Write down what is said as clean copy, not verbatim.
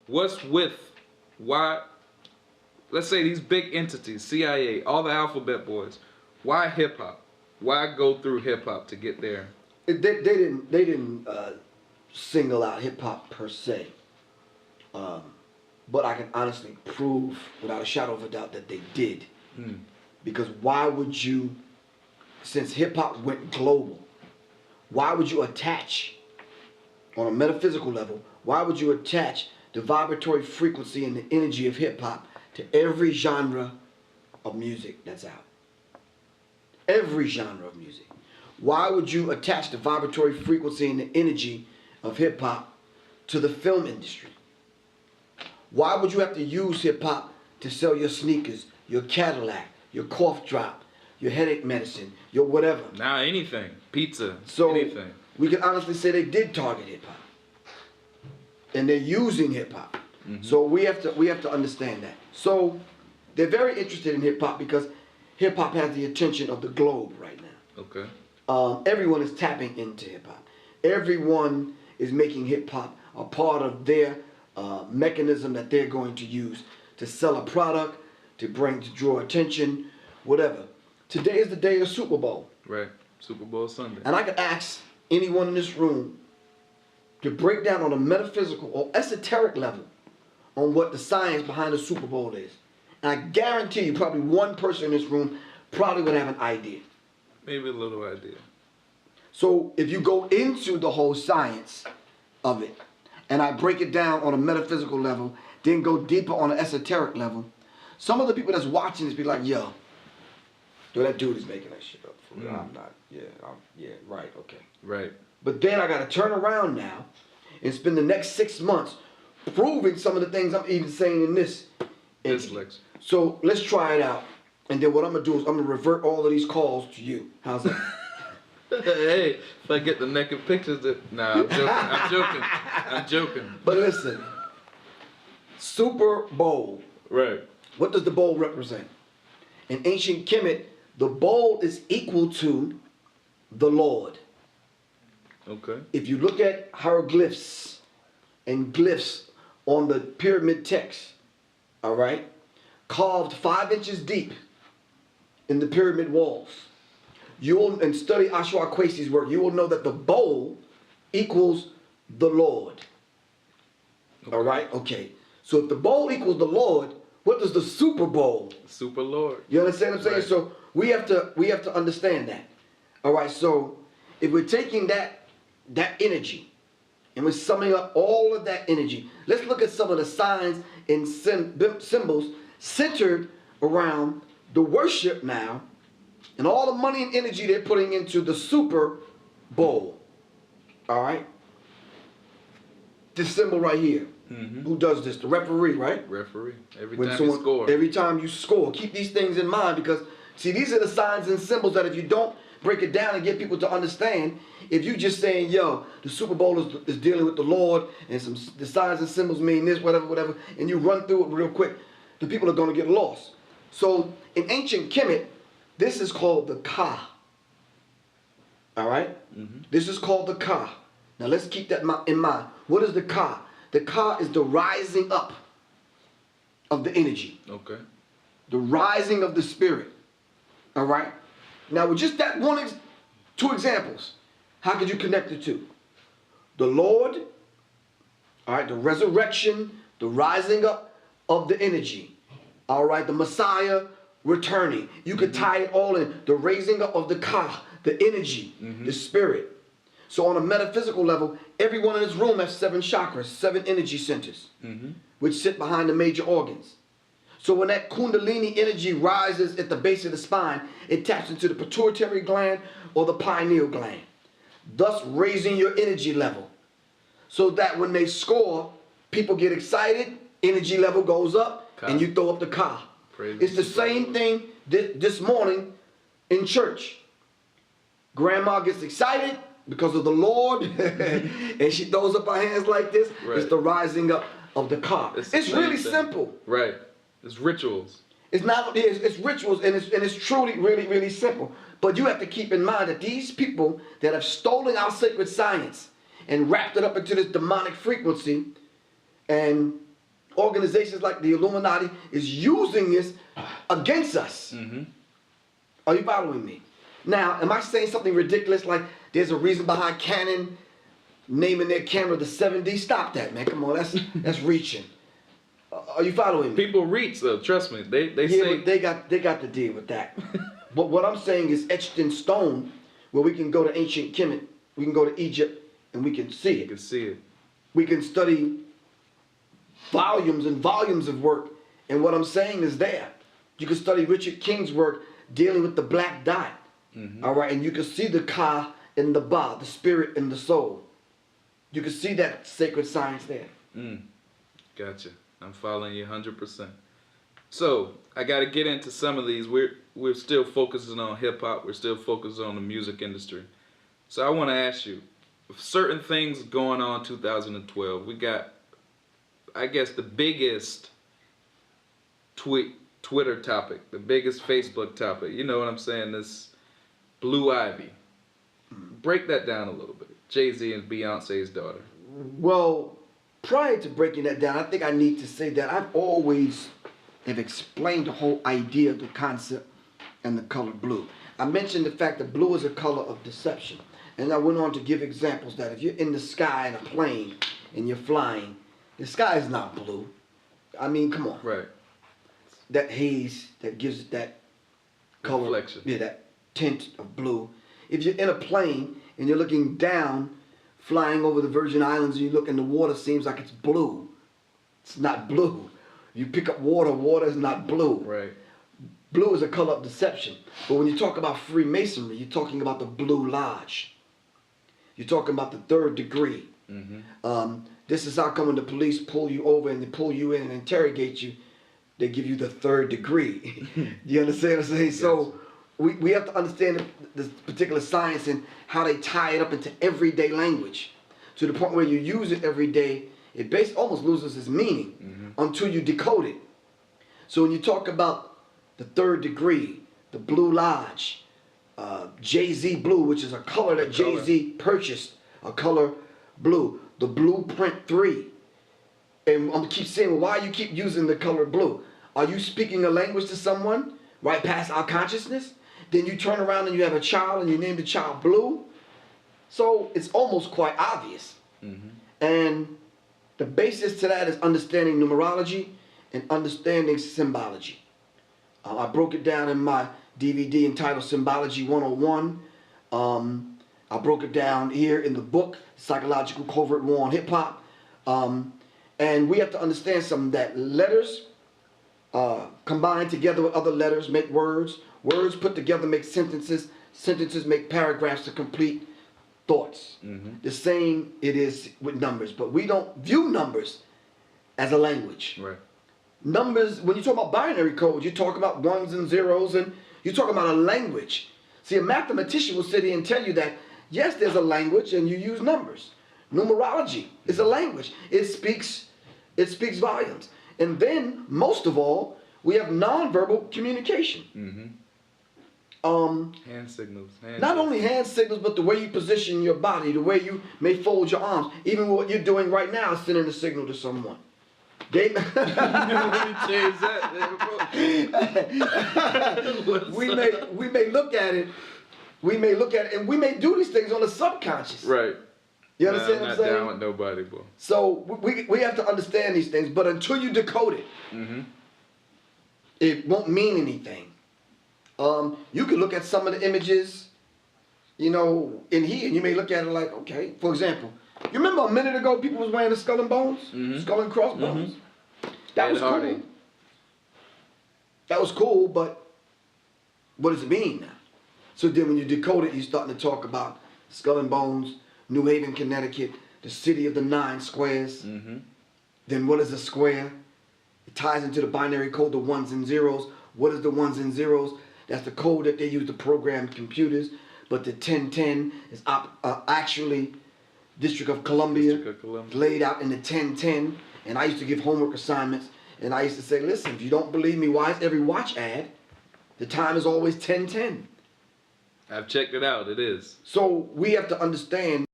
What's with why? Let's say these big entities, CIA, all the alphabet boys. Why hip hop? Why go through hip hop to get there? They didn't single out hip hop per se, but I can honestly prove without a shadow of a doubt that they did. Because why would you, since hip hop went global, why would you attach, on a metaphysical level, why would you attach the vibratory frequency and the energy of hip hop to every genre of music that's out? Every genre of music. Why would you attach the vibratory frequency and the energy of hip hop to the film industry? Why would you have to use hip hop to sell your sneakers, your Cadillac, your cough drop, your headache medicine, your whatever? Now anything, pizza, so anything. We can honestly say they did target hip hop, and they're using hip hop. So we have to understand that. So they're very interested in hip hop because hip hop has the attention of the globe right now. Okay. Everyone is tapping into hip hop. Everyone is making hip hop a part of their mechanism that they're going to use to sell a product, to draw attention, whatever. Today is the day of Super Bowl. Right. Super Bowl Sunday. And I could ask anyone in this room to break down on a metaphysical or esoteric level on what the science behind the Super Bowl is. And I guarantee you probably one person in this room probably would have an idea. Maybe a little idea. So if you go into the whole science of it, and I break it down on a metaphysical level, then go deeper on an esoteric level, some of the people that's watching this be like, yo, that dude is making that shit up. For real. I'm not. Yeah, right, okay. Right. But then I got to turn around now and spend the next 6 months proving some of the things I'm even saying in this. lecture. So let's try it out. And then what I'm going to do is I'm going to revert all of these calls to you. How's that? Hey, if I get the naked pictures, nah, I'm joking. I'm joking. But listen, Super Bowl. Right. What does the bowl represent? In ancient Kemet, the bowl is equal to the Lord. Okay. If you look at hieroglyphs and glyphs on the pyramid text, all right, carved 5 inches deep in the pyramid walls, and study Ashwa Kwesi's work, you will know that the bowl equals the Lord. Okay. All right? Okay. So if the bowl equals the Lord, what does the Super Bowl? Super Lord. You understand what I'm saying? Right. So we have to understand that. All right. So if we're taking that energy and we're summing up all of that energy, let's look at some of the signs and symbols centered around the worship now and all the money and energy they're putting into the Super Bowl. All right? This symbol right here. Mm-hmm. Who does this? The referee, right? Referee. Every time you score. Keep these things in mind because, see, these are the signs and symbols that if you don't break it down and get people to understand, if you just saying, yo, the Super Bowl is dealing with the Lord and the signs and symbols mean this, whatever, and you run through it real quick, the people are going to get lost. So in ancient Kemet, this is called the Ka. All right? Mm-hmm. This is called the Ka. Now let's keep that in mind. What is the Ka? The Ka is the rising up of the energy. Okay. The rising of the spirit. All right? Now with just that two examples, how could you connect the two? The Lord, all right, the resurrection, the rising up of the energy. All right, the Messiah returning. You could tie it all in. The raising up of the Ka, the energy, the spirit. So on a metaphysical level, everyone in this room has 7 chakras, 7 energy centers, which sit behind the major organs. So when that Kundalini energy rises at the base of the spine, it taps into the pituitary gland or the pineal gland, thus raising your energy level. So that when they score, people get excited, energy level goes up, and you throw up the Ka. It's the same thing this morning in church. Grandma gets excited because of the Lord, and she throws up her hands like this. Right. It's the rising up of the Ka. It's really simple. Right. It's rituals. It's not. It's rituals, and it's truly, really, really simple. But you have to keep in mind that these people that have stolen our sacred science and wrapped it up into this demonic frequency, and organizations like the Illuminati is using this against us. Mm-hmm. Are you following me? Now, am I saying something ridiculous like there's a reason behind Canon naming their camera the 7D? Stop that, man. Come on, that's reaching. Are you following me? People reach though. Trust me. They Yeah, say but they got to deal with that. But what I'm saying is etched in stone, where we can go to ancient Kemet, we can go to Egypt, and we can see you it. can see it. We can study volumes and volumes of work, and what I'm saying is there. You can study Richard King's work dealing with the black dot. Mm-hmm. All right, and you can see the Ka and the Ba, the spirit and the soul. You can see that sacred science there. Gotcha. I'm following you 100%. So I got to get into some of these. We're still focusing on hip hop. We're still focusing on the music industry. So I want to ask you, certain things going on 2012. We got, I guess, the biggest Twitter topic, the biggest Facebook topic. You know what I'm saying? This Blue Ivy. Break that down a little bit. Jay-Z and Beyonce's daughter. Well, prior to breaking that down, I think I need to say that I've always have explained the whole idea, the concept, and the color blue. I mentioned the fact that blue is a color of deception. And I went on to give examples that if you're in the sky in a plane and you're flying, the sky is not blue. I mean, come on. Right. That haze that gives it that color. Reflection. Yeah, that tint of blue. If you're in a plane and you're looking down, flying over the Virgin Islands, and you look in the water, seems like it's blue. It's not blue. You pick up water, water is not blue. Right. Blue is a color of deception. But when you talk about Freemasonry, you're talking about the Blue Lodge. You're talking about the third degree. Mm-hmm. This is how come when the police pull you over and they pull you in and interrogate you, they give you the third degree. You understand what I'm saying? Yes. So we have to understand this particular science and how they tie it up into everyday language. To the point where you use it every day, it almost loses its meaning until you decode it. So when you talk about the third degree, the Blue Lodge, Jay-Z blue, which is a color that Jay-Z purchased, a color blue, the Blueprint 3. And I'm gonna keep saying, well, why you keep using the color blue? Are you speaking a language to someone right past our consciousness? Then you turn around and you have a child and you name the child Blue. So it's almost quite obvious. And the basis to that is understanding numerology and understanding symbology. I broke it down in my DVD entitled Symbology 101. I broke it down here in the book, Psychological Covert War on Hip Hop. And we have to understand something, that letters combined together with other letters make words. Words put together make sentences. Sentences make paragraphs to complete thoughts. The same it is with numbers. But we don't view numbers as a language. Right. Numbers, when you talk about binary code, you talk about ones and zeros, and you talk about a language. See, a mathematician will sit here and tell you that, yes, there's a language and you use numbers. Numerology is a language. It speaks volumes. And then, most of all, we have nonverbal communication. Hand signals. Not only hand signals, but the way you position your body, the way you may fold your arms. Even what you're doing right now is sending a signal to someone. They Let me change that. we may look at it, and we may do these things on the subconscious. Right. You understand what I'm saying? I'm not down with nobody, boy. So we have to understand these things, but until you decode it, it won't mean anything. You can look at some of the images, you know, in here, and you may look at it like, okay, for example, you remember a minute ago people was wearing the skull and bones? Skull and crossbones? That was cool. That was cool, but what does it mean now? So then when you decode it, you're starting to talk about skull and bones, New Haven, Connecticut, the city of the 9 squares. Then what is a square? It ties into the binary code, the ones and zeros. What is the ones and zeros? That's the code that they use to program computers. But the 1010 is actually District of Columbia, laid out in the 1010. And I used to give homework assignments, and I used to say, listen, if you don't believe me, why is every watch ad, the time is always 1010? I've checked it out. It is. So we have to understand